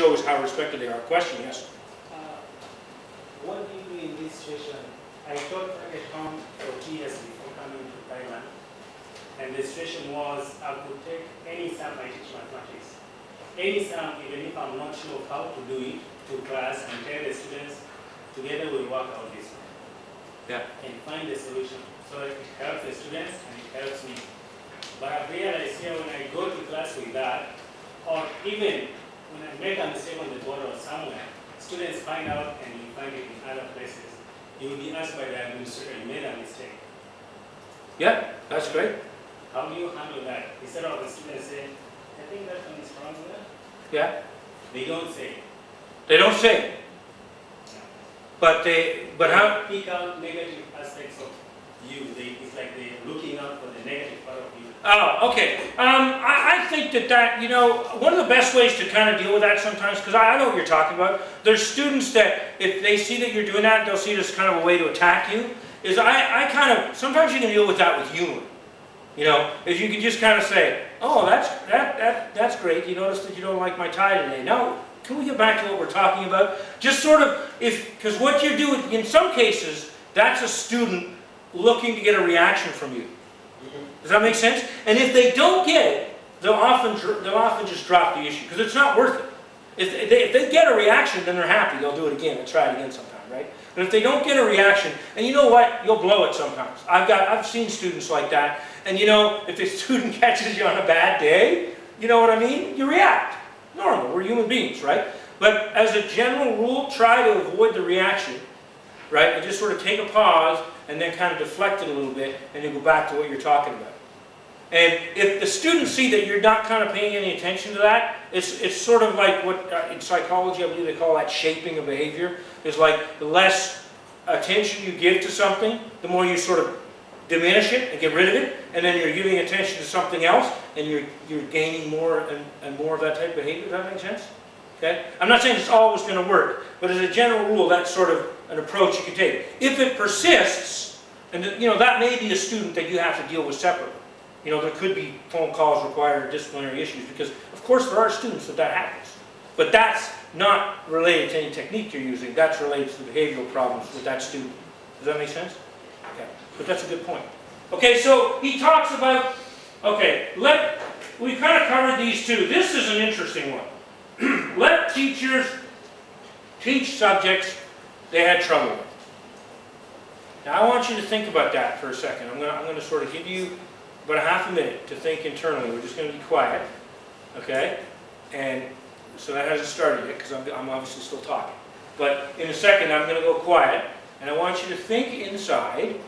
shows how respected they are. Question, yes? What do you do in this situation? I taught at home for 2 years before coming to Thailand. And the situation was I could take any sum, I teach mathematics. Any sum, even if I'm not sure of how to do it, to class and tell the students, together we'll work out this one. Yeah. And find the solution. So it helps the students and it helps me. But I've realized here when I go to class with that, or even when I make a mistake on the board or somewhere, students find out and you find it in other places. You will be asked by the administrator, you made a mistake. Yeah, that's great. How do you handle that? Instead of the students saying, I think that one is wrong there. Yeah. They don't say. They don't say. But how? Pick out negative aspects of you. It's like they're looking out for the negative part of you. Oh, okay. I think that, you know, one of the best ways to kind of deal with that sometimes, because I know what you're talking about, there's students that if they see that you're doing that, they'll see it as kind of a way to attack you, is I kind of, sometimes you can deal with that with humor. You know, if you can just kind of say, oh, that's great, you noticed that you don't like my tie today. Now, can we get back to what we're talking about? Just sort of, because what you're doing, in some cases, that's a student looking to get a reaction from you. Does that make sense? And if they don't get it, they'll often just drop the issue, because it's not worth it. If they get a reaction, then they're happy. They'll do it again and try it again sometime, right? But if they don't get a reaction, and you know what? You'll blow it sometimes. I've seen students like that, and you know, if the student catches you on a bad day, you know what I mean? You react. Normal. We're human beings, right? But as a general rule, try to avoid the reaction, right? And just sort of take a pause and then kind of deflect it a little bit, and then go back to what you're talking about. And if the students see that you're not kind of paying any attention to that, it's sort of like what in psychology I believe they call that shaping of behavior. It's like the less attention you give to something, the more you sort of diminish it and get rid of it, and then you're giving attention to something else, and you're gaining more and more of that type of behavior. Does that make sense? Okay? I'm not saying it's always going to work, but as a general rule, that's sort of an approach you can take. If it persists, and you know, that may be a student that you have to deal with separately. You know, there could be phone calls required or disciplinary issues, because of course there are students that happens. But that's not related to any technique you're using. That's related to the behavioral problems with that student. Does that make sense? Okay. But that's a good point. Okay, so he talks about, okay, we kind of covered these two. This is an interesting one. Let teachers teach subjects they had trouble with. Now I want you to think about that for a second. I'm going to sort of give you about a half a minute to think internally. We're just going to be quiet, okay? And so that hasn't started yet, because I'm obviously still talking. But in a second I'm going to go quiet, and I want you to think inside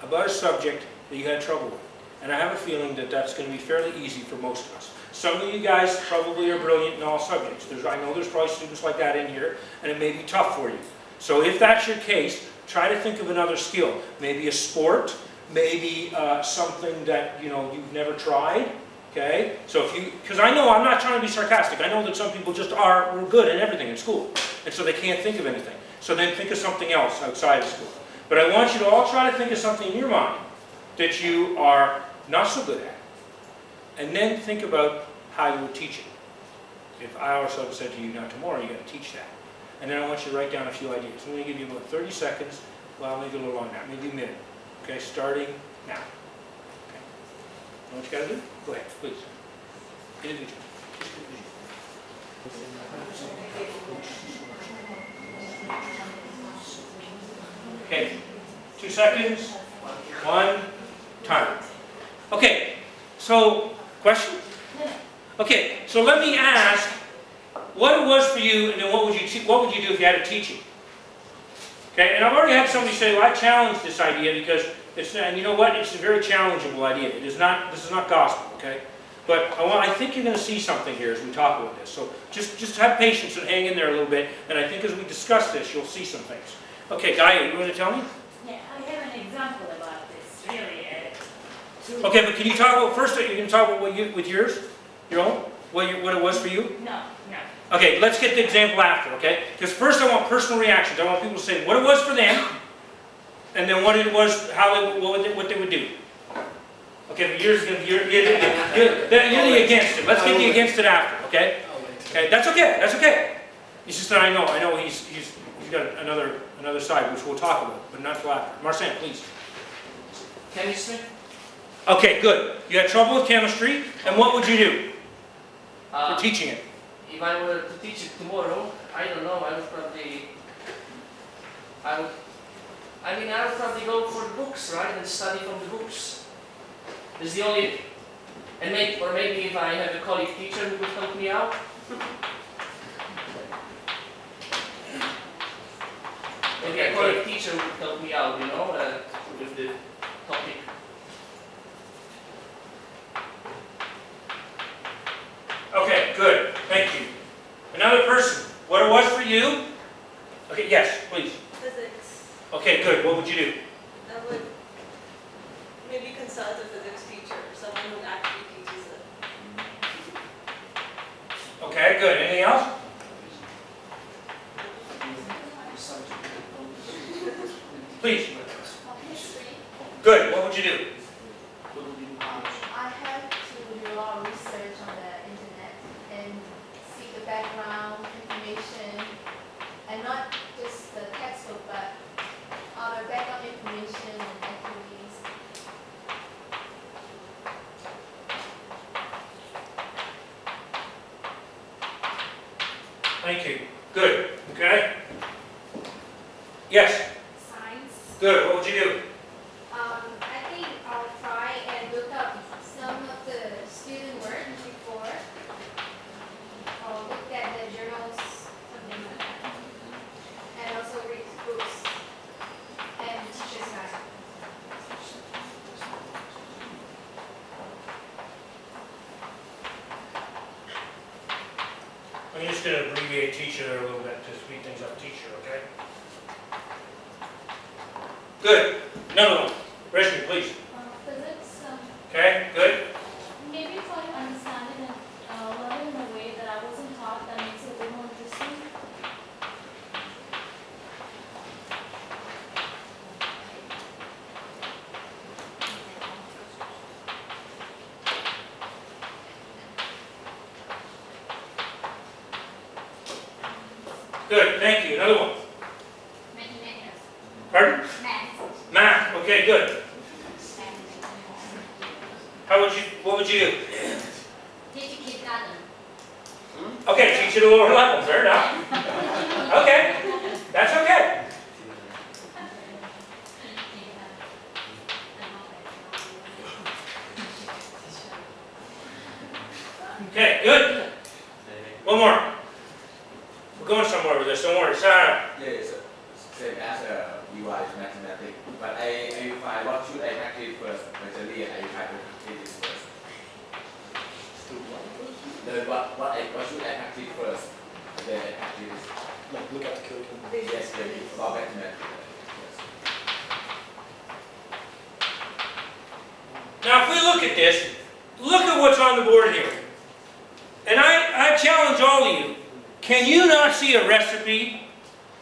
about a subject that you had trouble with. And I have a feeling that that's going to be fairly easy for most of us. Some of you guys probably are brilliant in all subjects. I know there's probably students like that in here, and it may be tough for you. So if that's your case, try to think of another skill. Maybe a sport, maybe something that you've never tried. Okay? So because I know I'm not trying to be sarcastic. I know that some people just were good at everything in school, and so they can't think of anything. So then think of something else outside of school. But I want you to all try to think of something in your mind that you are not so good at. And then think about how you would teach it. If I or someone said to you, now tomorrow you got to teach that. And then I want you to write down a few ideas. I'm going to give you about 30 seconds, well maybe a little longer, maybe a minute. Okay, starting now. Okay. Know what you got to do? Go ahead, please. Individual. Okay, 2 seconds, 1, time. Okay, so, question? Okay, so let me ask what it was for you, and then what would you do if you had to teach it? Okay, and I've already had somebody say, well, I challenged this idea because and you know what? It's a very challengeable idea. This is not gospel, okay? But I think you're going to see something here as we talk about this. So just have patience and hang in there a little bit, and I think as we discuss this, you'll see some things. Okay, Gaia, you want to tell me? Yeah, I have an example about this, really. Okay, but can you talk about, first you can talk about with yours? Your own? What it was for you? No. Okay, let's get the example after, okay? Because first I want personal reactions. I want people to say what it was for them, and then what it was, what they would do. Okay, but yours is going to be, you're the against it. Let's get the against it after, okay? Okay, that's okay, that's okay. It's just that I know he's got another side, which we'll talk about, but not till after. Marcin, please. Chemistry? Okay, good. You had trouble with chemistry, and what would you do for teaching it? If I were to teach it tomorrow, I don't know, I would probably go for the books, right, and study from the books. That's the only, or maybe if I have a colleague teacher who could help me out. Maybe a colleague teacher would help me out, you know, with the topic. Okay, good. Thank you. Another person. What it was for you? Okay, yes, please. Physics. Okay, good. What would you do? I would maybe consult a physics teacher, someone who actually teaches it. Okay, good. Anything else? Please. Good. What would you do? I had to do a lot of research on the internet and see the background information, and not just the textbook, but other background information and activities. Thank you. Good. Okay. Yes. Science. Good. What would you do? I think I'll try and look up some of the student work before, or look at the journals, something like that, and also read books and teacher's guide. I'm just going to abbreviate teacher a little bit to speed things up. Teacher, okay? Good. Another one. Rashmi, please. Physics, Okay, good. maybe if I understand it and learn it in a way that I wasn't taught, that makes it a little more interesting. Good, thank you. Another one. Mathematics. Pardon? Math. Math. Okay, good. What would you do? Teach kindergarten. Okay, teach at a lower level. Fair enough. Okay, that's okay. Okay, good. One more. We're going somewhere with this. Don't worry. Sarah. Yeah, it's same as UI mathematics, but I find what should I practice first. Actually, I try to practice this first. Then what should I practice first? Then I practice. Like look at the code. Yes, about mathematics. Yes. Now, if we look at this, look at what's on the board here. And I challenge all of you. Can you not see a recipe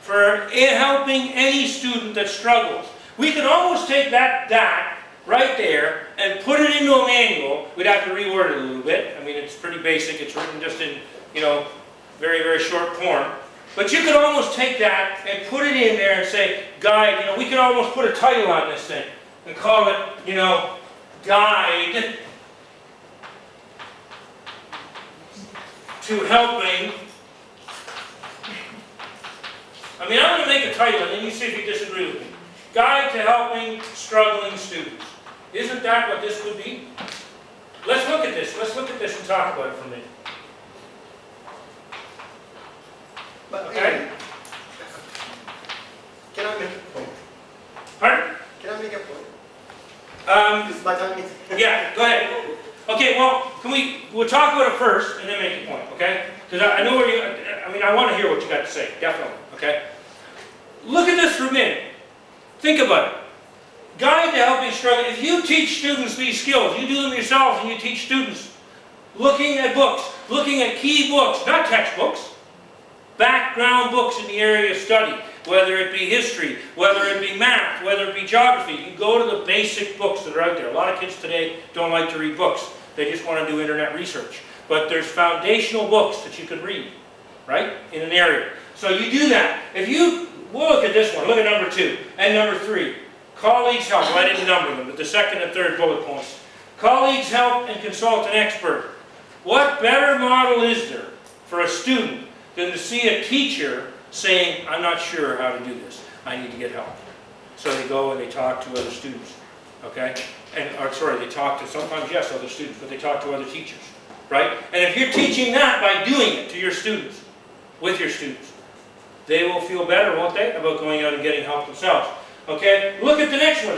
for helping any student that struggles? We could almost take that right there and put it into a manual. We'd have to reword it a little bit. I mean, it's pretty basic. It's written just in, very, very short form. But you could almost take that and put it in there and say, guide, we could almost put a title on this thing and call it, guide to helping. I'm going to make a title and then you see if you disagree with me. Guide to helping struggling students. Isn't that what this would be? Let's look at this. Let's look at this and talk about it for a minute. But Okay? can I make a point? Pardon? Can I make a point? Because my time is. Yeah, go ahead. Okay, well, we'll talk about it first and then make a point, okay? Because I know I want to hear what you got to say, definitely, okay? Look at this for a minute. Think about it. Guide to helping struggle. If you teach students these skills, you do them yourselves and you teach students looking at books, looking at key books, not textbooks, background books in the area of study, whether it be history, whether it be math, whether it be geography. You can go to the basic books that are out there. A lot of kids today don't like to read books. They just want to do internet research. But there's foundational books that you can read. right, in an area. So you do that. If you, we'll look at this one, look at number 2 and number 3. Colleagues help, I didn't number them, but the second and third bullet points. Colleagues help and consult an expert. What better model is there for a student than to see a teacher saying, I'm not sure how to do this, I need to get help. So they go and they talk to other students, okay? Or sorry, they talk to, sometimes yes, other students, but they talk to other teachers, right? And if you're teaching that by doing it to your students, with your students, they will feel better, won't they, about going out and getting help themselves. Okay, look at the next one.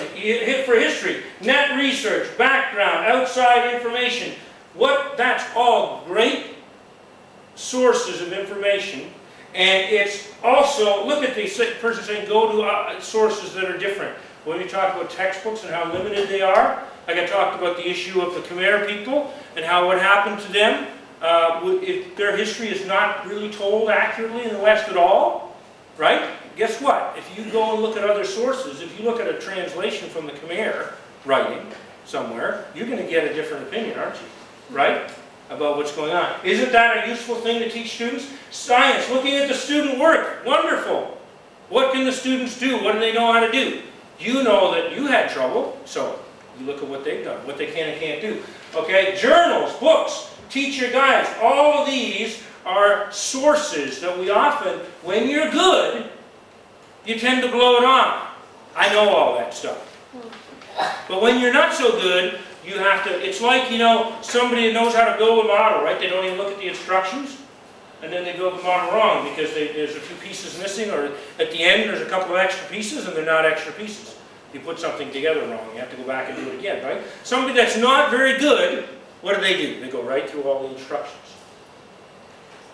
For history, net research, background, outside information. That's all great sources of information. And it's also, look at the person saying go to sources that are different. When we talk about textbooks and how limited they are, like I talked about the issue of the Khmer people and how what happened to them, if their history is not really told accurately in the West at all, right? Guess what? If you go and look at other sources, if you look at a translation from the Khmer writing somewhere, you're going to get a different opinion, aren't you? Right? About what's going on. Isn't that a useful thing to teach students? Science, looking at the student work. Wonderful. What can the students do? What do they know how to do? You know that you had trouble, so you look at what they've done, what they can and can't do. Okay? Journals, books, teacher guides, all of these are sources that we often, when you're good, you tend to blow it off. I know all that stuff. But when you're not so good, you have to, it's like, you know, somebody that knows how to build a model, right? They don't even look at the instructions, and then they build the model wrong because there's a few pieces missing, or at the end there's a couple of extra pieces and they're not extra pieces. You put something together wrong, you have to go back and do it again, right? Somebody that's not very good, what do? They go right through all the instructions.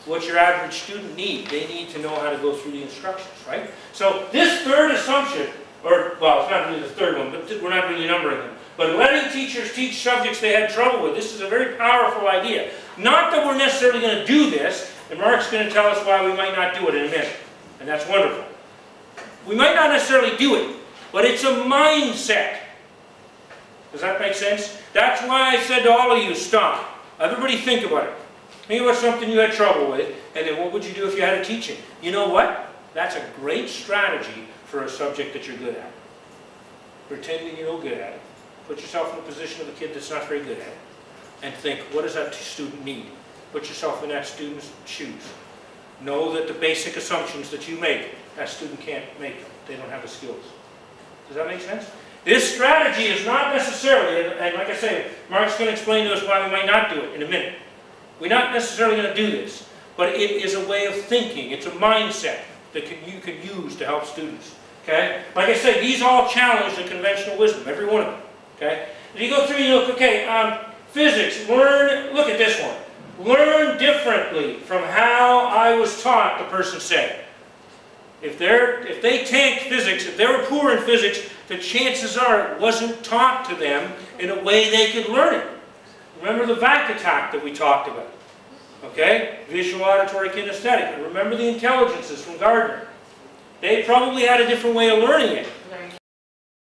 What's your average student need? They need to know how to go through the instructions, right? So this third assumption, or, well, it's not really the third one, but we're not really numbering them. But letting teachers teach subjects they had trouble with, this is a very powerful idea. Not that we're necessarily going to do this, and Mark's going to tell us why we might not do it in a minute. And that's wonderful. We might not necessarily do it, but it's a mindset. Does that make sense? That's why I said to all of you, stop. Everybody think about it. Think about something you had trouble with, and then what would you do if you had a teaching? You know what? That's a great strategy for a subject that you're good at. Pretending you're no good at it. Put yourself in the position of a kid that's not very good at it. And think, what does that student need? Put yourself in that student's shoes. Know that the basic assumptions that you make, that student can't make them. They don't have the skills. Does that make sense? This strategy is not necessarily, and like I say, Mark's going to explain to us why we might not do it in a minute. We're not necessarily going to do this, but it is a way of thinking. It's a mindset that you can use to help students. Okay? Like I say, these all challenge the conventional wisdom, every one of them. Okay? If you go through and you look, okay, physics, look at this one. Learn differently from how I was taught, the person said. If they tanked physics, if they were poor in physics, the chances are it wasn't taught to them in a way they could learn it. Remember the VAC attack that we talked about. Okay? Visual, auditory, kinesthetic. And remember the intelligences from Gardner. They probably had a different way of learning it.